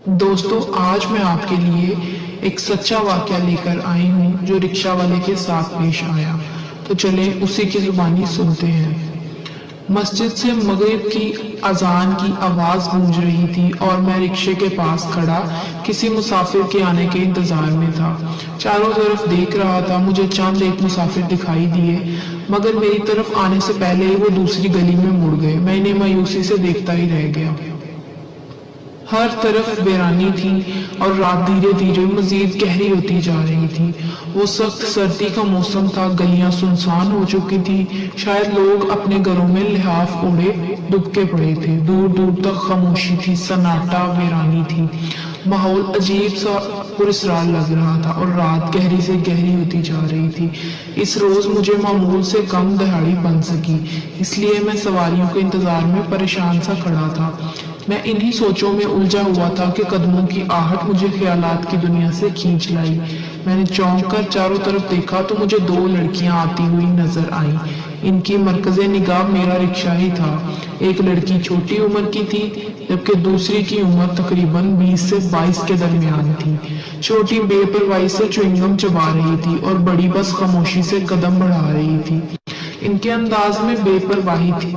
दोस्तों, आज मैं आपके लिए एक सच्चा वाकया लेकर आई हूँ जो रिक्शा वाले के साथ पेश आया। तो चलें उसी की जुबानी सुनते हैं। मस्जिद से मगरिब की अजान की आवाज गूंज रही थी और मैं रिक्शे के पास खड़ा किसी मुसाफिर के आने के इंतजार में था। चारों तरफ देख रहा था, मुझे चंद एक मुसाफिर दिखाई दिए, मगर मेरी तरफ आने से पहले ही वो दूसरी गली में मुड़ गए। मैं इन्हें मायूसी से देखता ही रह गया। हर तरफ वीरानी थी और रात धीरे धीरे मजीद गहरी होती जा रही थी। वो सख्त सर्दी का मौसम था, गलियां सुनसान हो चुकी थी, शायद लोग अपने घरों में लिहाफ ओढ़े दुबके पड़े थे। दूर दूर तक खामोशी थी, सन्नाटा, वीरानी थी। माहौल अजीब सा पुरस्रार लग रहा था और रात गहरी से गहरी होती जा रही थी। इस रोज मुझे मामूल से कम दिहाड़ी बन सकी, इसलिए मैं सवारियों के इंतजार में परेशान सा खड़ा था। मैं इन्हीं सोचों में उलझा हुआ था कि कदमों की आहट मुझे ख्यालात की दुनिया से खींच लाई। मैंने चौंक कर चारों तरफ देखा तो मुझे दो लड़कियां आती हुई नजर आईं। इनकी मरकज़े निगाह मेरा रिक्शा ही था। एक लड़की छोटी उम्र की थी, जबकि दूसरी की उम्र तकरीबन 20 से 22 के दरमियान थी। छोटी बेपरवाही से च्युइंगम चबा रही थी और बड़ी बस खामोशी से कदम बढ़ा रही थी। इनके अंदाज में बेपरवाही थी।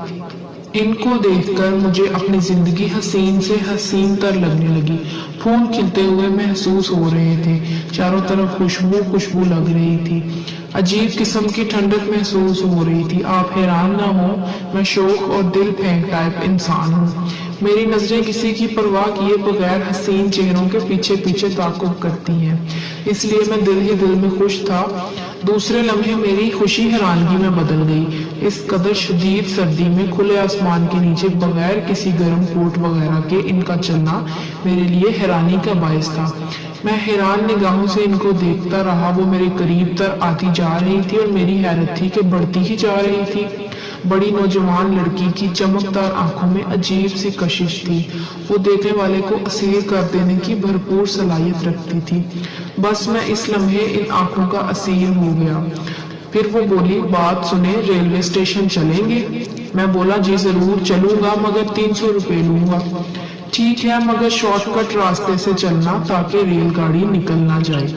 इनको देखकर मुझे अपनी जिंदगी हसीन से हसीन तर लगने लगी। फूल खिलते हुए महसूस हो रहे थे, चारों तरफ खुशबू खुशबू लग रही थी। अजीब किस्म की ठंडक महसूस हो रही थी। आप हैरान ना हो, मैं शौक और दिल फेंक टाइप इंसान हूँ। मेरी नजरें किसी की परवाह किए बगैर हसीन चेहरों के पीछे पीछे ताक़ुब करती हैं, इसलिए मैं दिल ही दिल में खुश था। दूसरे लम्हे मेरी खुशी हैरानगी में बदल गई। इस कदर शदीद सर्दी में खुले आसमान के नीचे बगैर किसी गर्म कोट वगैरह के इनका चलना मेरे लिए हैरानी का बायस था। मैं हैरान निगाहों से इनको देखता रहा। वो मेरे करीब तर आती जा रही थी और मेरी हैरत थी कि बढ़ती ही जा रही थी। बड़ी नौजवान लड़की की चमकदार आंखों में अजीब सी कशिश थी। वो देखने वाले को असीर कर देने की भरपूर सलाहियत रखती थी। बस मैं इस लम्हे इन आंखों का असीर हो गया। फिर वो बोली, बात सुने, रेलवे स्टेशन चलेंगे? मैं बोला, जी जरूर चलूंगा, मगर 300 रुपये लूंगा। ठीक है, मगर शॉर्टकट रास्ते से चलना ताकि रेलगाड़ी निकल ना जाए।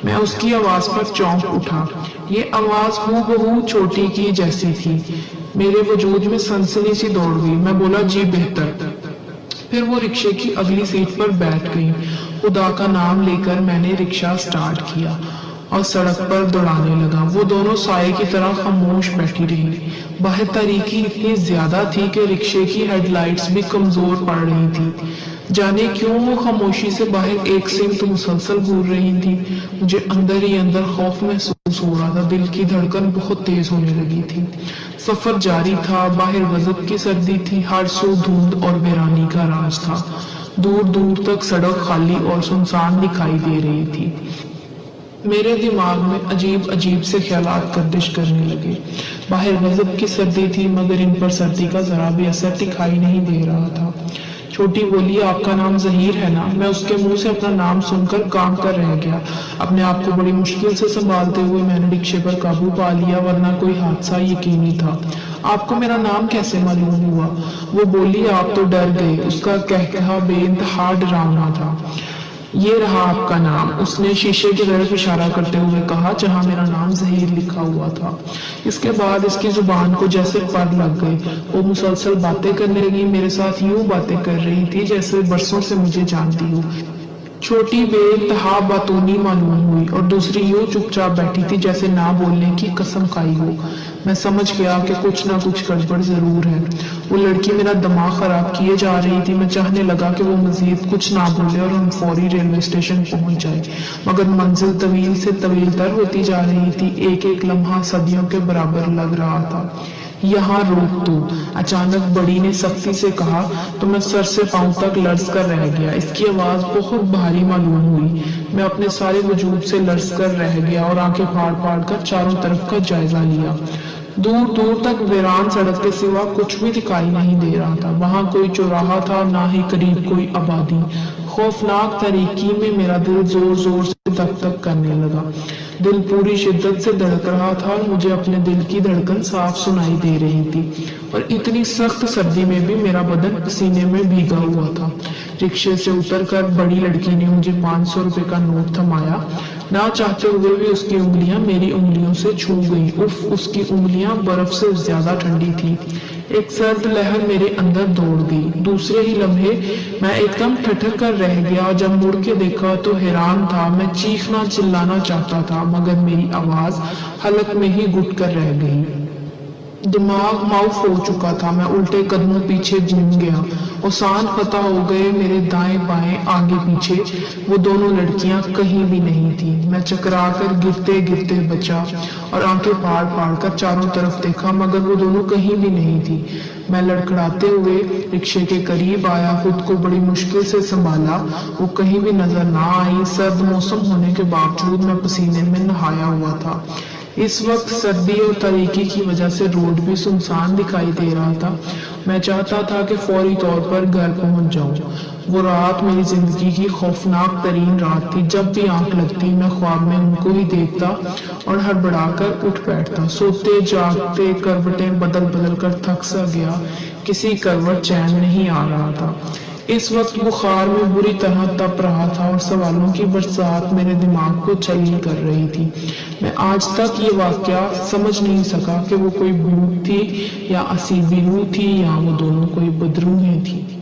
मैं उसकी आवाज पर चौंक उठा। ये आवाज हूबहू छोटी की जैसी थी। मेरे वजूद में सनसनी सी दौड़ गई। मैं बोला, जी बेहतर। फिर वो रिक्शे की अगली सीट पर बैठ गई। खुदा का नाम लेकर मैंने रिक्शा स्टार्ट किया और सड़क पर दौड़ाने लगा। वो दोनों साए की तरह खामोश बैठी रही। बाहर तारीकी इतनी ज्यादा थी कि रिक्शे की हेडलाइट्स भी कमजोर पड़ रही थी। जाने क्यों वो खामोशी से बाहर एक सिमत मुसलसल घूर रही थी। मुझे अंदर ही अंदर खौफ महसूस हो रहा था। दिल की धड़कन बहुत तेज होने लगी थी। सफर जारी था। बाहर गजब की सर्दी थी। हर सू धुंध और वीरानी का राज था। दूर दूर तक सड़क खाली और सुनसान दिखाई दे रही थी। मेरे दिमाग में अजीब अजीब से ख्यालात गर्दिश करने लगे। बाहर गजब की सर्दी थी, मगर इन पर सर्दी का जरा भी असर दिखाई नहीं दे रहा था। छोटी बोली, आपका नाम जहीर है ना? मैं उसके मुंह से अपना नाम सुनकर काम कर रह गया। अपने आप को बड़ी मुश्किल से संभालते हुए मैंने रिक्शे पर काबू पा लिया, वरना कोई हादसा यकीनी था। आपको मेरा नाम कैसे मालूम हुआ? वो बोली, आप तो डर गए। उसका कहकहा बेइंतहा डरावना था। ये रहा आपका नाम। उसने शीशे की तरफ इशारा करते हुए कहा, जहां मेरा नाम जहीर लिखा हुआ था। इसके बाद इसकी जुबान को जैसे पर लग गए। वो मुसलसल बातें करने लगी, मेरे साथ यूं बातें कर रही थी जैसे बरसों से मुझे जानती हो। छोटी बेइंतहा बातूनी मालूम हुई और दूसरी यूं चुपचाप बैठी थी जैसे ना बोलने की कसम खाई हो। मैं समझ गया कि कुछ ना कुछ गड़बड़ जरूर है। वो लड़की मेरा दिमाग खराब किए जा रही थी। मैं चाहने लगा कि वो मजीद कुछ ना बोले और हम फौरी रेलवे स्टेशन पहुंच जाए, मगर मंजिल तवील से तवील तर होती जा रही थी। एक एक लम्हा सदियों के बराबर लग रहा था। यहाँ रोक दो, अचानक बड़ी ने सख्ती से कहा तो मैं सर से पांव तक लर्ज कर रह गया। इसकी आवाज बहुत भारी मालूम हुई। मैं अपने सारे वजूद से लर्ज कर रह गया और आंखें फाड़ फाड़ कर चारों तरफ का जायजा लिया। दूर दूर तक वीरान सड़क के सिवा कुछ भी दिखाई नहीं दे रहा था। वहां कोई चौराहा था, ना ही करीब कोई आबादी। खौफनाक तारीकी में मेरा दिल जोर जोर से धक धक करने लगा। दिल पूरी शिद्दत से धड़क रहा था और मुझे अपने दिल की धड़कन साफ सुनाई दे रही थी। और इतनी सख्त सर्दी में भी मेरा बदन पसीने में भीगा हुआ था। रिक्शे से उतरकर बड़ी लड़की ने मुझे 500 रुपए का नोट थमाया। ना चाहते हुए भी उसकी उंगलियां मेरी उंगलियों से छू गईं। उफ, उसकी उंगलियां बर्फ से ज्यादा ठंडी थी। एक सर्द लहर मेरे अंदर दौड़ गई। दूसरे ही लम्हे मैं एकदम ठिठक कर रह गया और जब मुड़ के देखा तो हैरान था। मैं चीखना चिल्लाना चाहता था मगर मेरी आवाज हलक में ही घुट कर रह गई। दिमाग माउफ हो चुका था। मैं उल्टे कदमों पीछे घूम गया। औसान पता हो गए मेरे दाएं बाएं आगे पीछे। वो दोनों लड़कियां कहीं भी नहीं थी। मैं चकरा कर गिरते गिरते बचा और आंखें फाड़ फाड़ कर चारों तरफ देखा मगर वो दोनों कहीं भी नहीं थी। मैं लड़खड़ाते हुए रिक्शे के करीब आया, खुद को बड़ी मुश्किल से संभाला। वो कहीं भी नजर ना आई। सर्द मौसम होने के बावजूद मैं पसीने में नहाया हुआ था। इस वक्त सर्दी और तारीकी की वजह से रोड भी सुनसान दिखाई दे रहा था। मैं चाहता था कि फौरी तौर पर घर पहुंच जाऊं। वो रात मेरी जिंदगी की खौफनाक तरीन रात थी। जब भी आंख लगती मैं ख्वाब में उनको ही देखता और हड़बड़ाकर उठ बैठता। सोते जागते करवटें बदल बदल कर थक सा गया। किसी करवट चैन नहीं आ रहा था। इस वक्त बुखार में बुरी तरह तप रहा था और सवालों की बरसात मेरे दिमाग को छलनी कर रही थी। मैं आज तक ये वाकया समझ नहीं सका कि वो कोई भूत थी या असीबी रूह थी या वो दोनों कोई बदरूहें थी।